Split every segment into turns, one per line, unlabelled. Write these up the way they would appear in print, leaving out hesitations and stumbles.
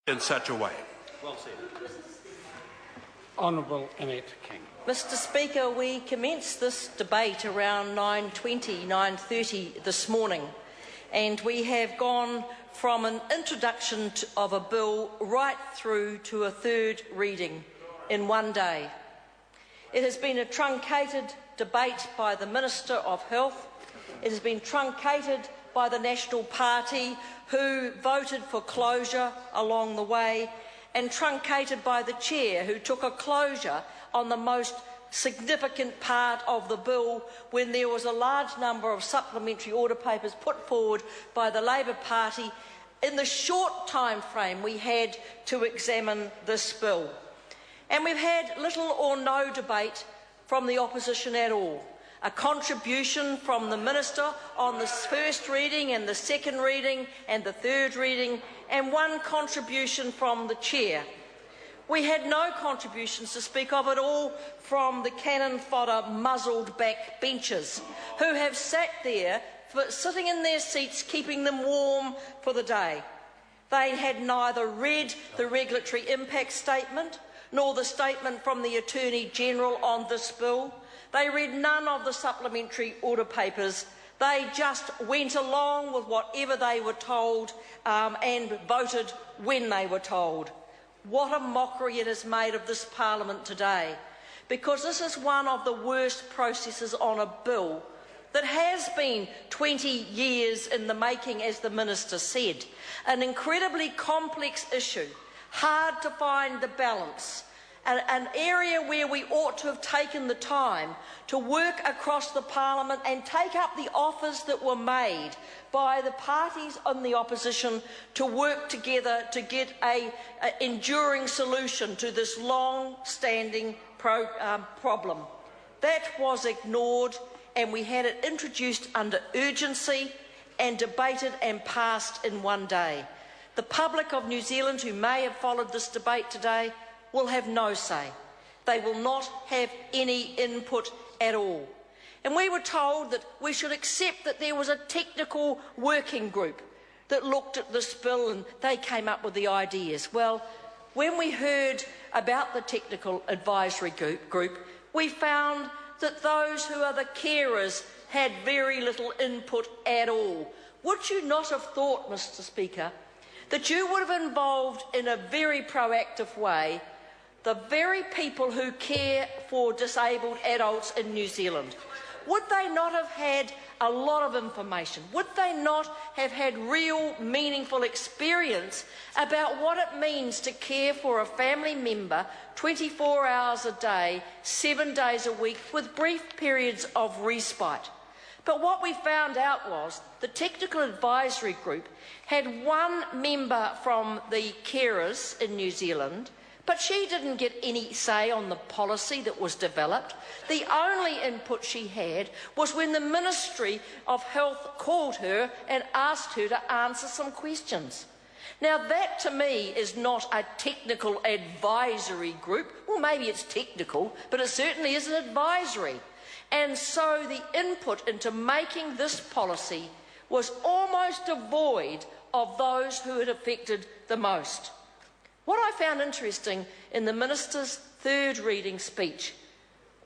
in such a way.
Well said.
Honourable Annette King.
Mr Speaker, we commenced this debate around 9:30 this morning, and we have gone from an introduction of a bill right through to a third reading in one day. It has been a truncated debate by the Minister of Health. It has been truncated by the National Party, who voted for closure along the way, and truncated by the Chair, who took a closure on the most significant part of the bill when there was a large number of supplementary order papers put forward by the Labor Party in the short time frame we had to examine this bill. And we've had little or no debate from the opposition at all. A contribution from the Minister on the first reading and the second reading and the third reading, and one contribution from the Chair. We had no contributions to speak of at all from the cannon fodder muzzled back benches, who have sat there sitting in their seats, keeping them warm for the day. They had neither read the regulatory impact statement nor the statement from the Attorney-General on this bill. They read none of the supplementary order papers. They just went along with whatever they were told and voted when they were told. What a mockery it has made of this Parliament today, because this is one of the worst processes on a bill that has been 20 years in the making, as the Minister said. An incredibly complex issue, hard to find the balance, an area where we ought to have taken the time to work across the Parliament and take up the offers that were made by the parties in the opposition to work together to get an enduring solution to this long-standing problem. That was ignored, and we had it introduced under urgency and debated and passed in one day. The public of New Zealand, who may have followed this debate today, will have no say. They will not have any input at all. And we were told that we should accept that there was a technical working group that looked at this bill and they came up with the ideas. Well, when we heard about the technical advisory group, we found that those who are the carers had very little input at all. Would you not have thought, Mr Speaker, that you would have involved in a very proactive way the very people who care for disabled adults in New Zealand? Would they not have had a lot of information? Would they not have had real, meaningful experience about what it means to care for a family member 24 hours a day, 7 days a week, with brief periods of respite? But what we found out was the Technical Advisory Group had one member from the carers in New Zealand, but she didn't get any say on the policy that was developed. The only input she had was when the Ministry of Health called her and asked her to answer some questions. Now that to me is not a technical advisory group. Well, maybe it's technical, but it certainly isn't advisory. And so the input into making this policy was almost devoid of those who it affected the most. What I found interesting in the Minister's third reading speech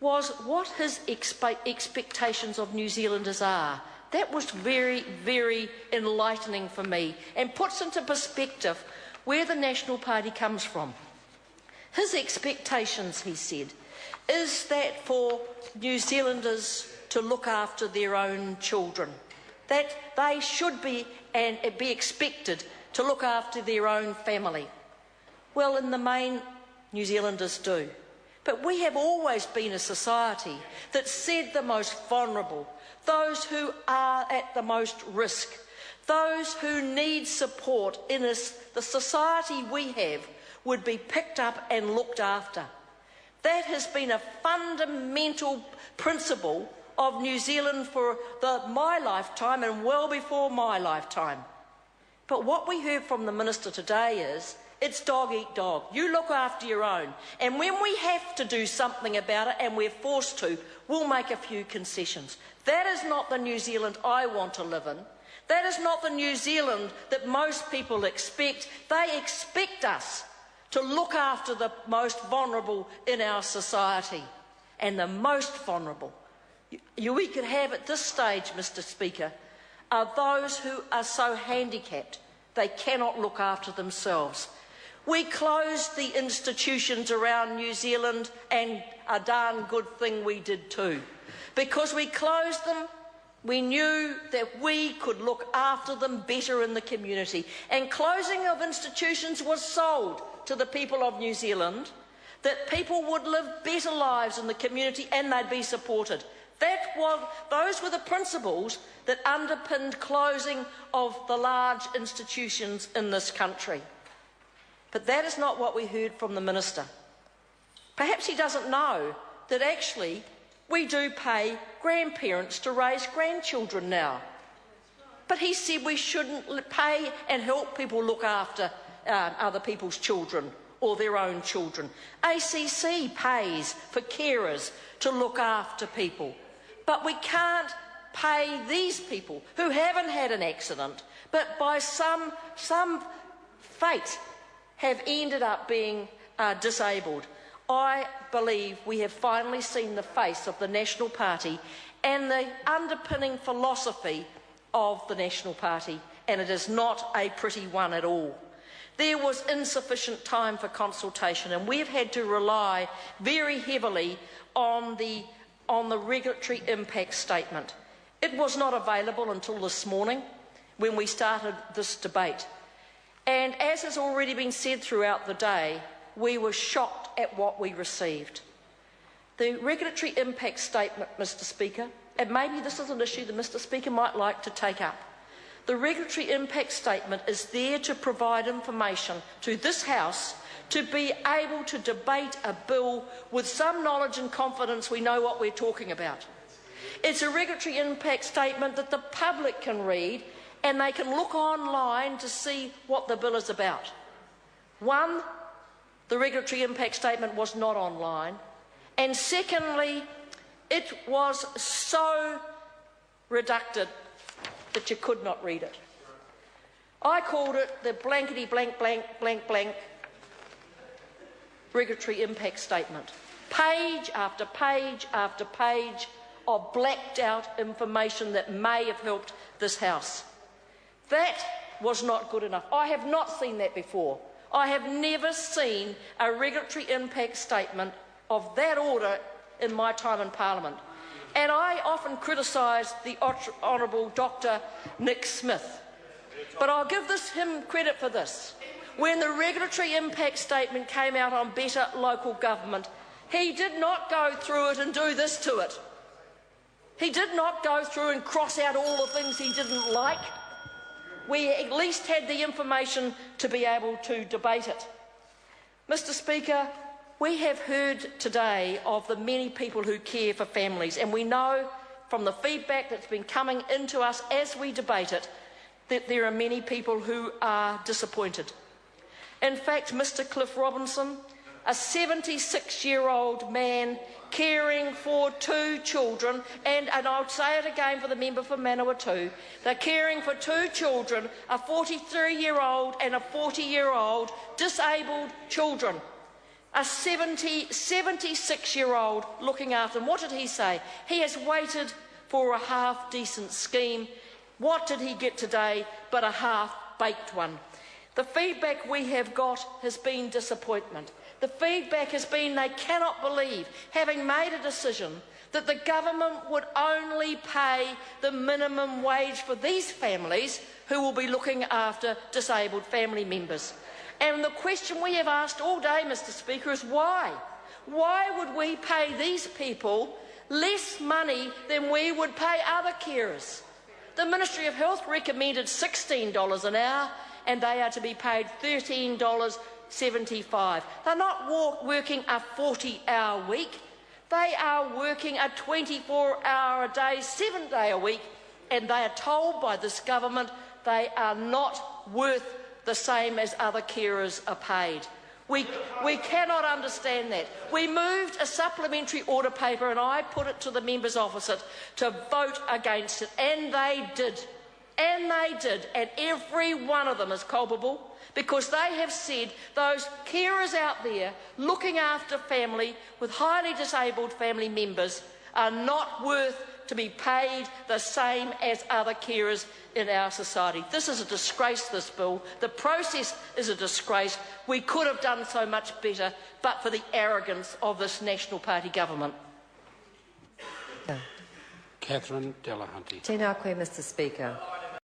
was what his expectations of New Zealanders are. That was very, very enlightening for me and puts into perspective where the National Party comes from. His expectations, he said, is that for New Zealanders to look after their own children, that they should be and be expected to look after their own family. Well, in the main, New Zealanders do. But we have always been a society that said the most vulnerable, those who are at the most risk, those who need support in the society we have would be picked up and looked after. That has been a fundamental principle of New Zealand for my lifetime and well before my lifetime. But what we heard from the Minister today is, it's dog eat dog. You look after your own. And when we have to do something about it, and we're forced to, we'll make a few concessions. That is not the New Zealand I want to live in. That is not the New Zealand that most people expect. They expect us to look after the most vulnerable in our society. And the most vulnerable we could have at this stage, Mr. Speaker, are those who are so handicapped they cannot look after themselves. We closed the institutions around New Zealand, and a darn good thing we did too. Because we closed them, we knew that we could look after them better in the community. And closing of institutions was sold to the people of New Zealand, that people would live better lives in the community and they'd be supported. Those were the principles that underpinned closing of the large institutions in this country. But that is not what we heard from the Minister. Perhaps he doesn't know that actually we do pay grandparents to raise grandchildren now. But he said we shouldn't pay and help people look after other people's children or their own children. ACC pays for carers to look after people. But we can't pay these people who haven't had an accident, but by some fate have ended up being disabled. I believe we have finally seen the face of the National Party and the underpinning philosophy of the National Party, and it is not a pretty one at all. There was insufficient time for consultation, and we've had to rely very heavily on the regulatory impact statement. It was not available until this morning when we started this debate. And as has already been said throughout the day, we were shocked at what we received. The regulatory impact statement, Mr. Speaker, and maybe this is an issue that Mr. Speaker might like to take up. The regulatory impact statement is there to provide information to this House to be able to debate a bill with some knowledge and confidence we know what we're talking about. It's a regulatory impact statement that the public can read and they can look online to see what the bill is about. One, the regulatory impact statement was not online. And secondly, it was so reducted that you could not read it. I called it the blankety blank blank blank blank regulatory impact statement. Page after page after page of blacked out information that may have helped this House. That was not good enough. I have not seen that before. I have never seen a regulatory impact statement of that order in my time in Parliament. And I often criticise the Honourable Dr. Nick Smith. But I'll give him credit for this. When the regulatory impact statement came out on better local government, he did not go through it and do this to it. He did not go through and cross out all the things he didn't like. We at least had the information to be able to debate it. Mr. Speaker, we have heard today of the many people who care for families, and we know from the feedback that's been coming into us as we debate it that there are many people who are disappointed. In fact, Mr. Cliff Robinson, a 76-year-old man caring for two children, and I'll say it again for the member for Manawatu, they're caring for two children, a 43-year-old and a 40-year-old disabled children. A 76-year-old looking after them. What did he say? He has waited for a half-decent scheme. What did he get today but a half-baked one? The feedback we have got has been disappointment. The feedback has been they cannot believe, having made a decision, that the government would only pay the minimum wage for these families who will be looking after disabled family members. And the question we have asked all day, Mr. Speaker, is why? Why would we pay these people less money than we would pay other carers? The Ministry of Health recommended $16 an hour, and they are to be paid $13.75. They're not working a 40-hour week. They are working a 24-hour-a-day, 7-day a week, and they are told by this government they are not worth the same as other carers are paid. We cannot understand that. We moved a supplementary order paper and I put it to the members opposite to vote against it, and they did. And they did, and every one of them is culpable, because they have said those carers out there looking after family with highly disabled family members are not worth to be paid the same as other carers in our society. This is a disgrace, this bill. The process is a disgrace. We could have done so much better, but for the arrogance of this National Party government.
Catherine Delahunty.
Tēnā koe, Mr. Speaker.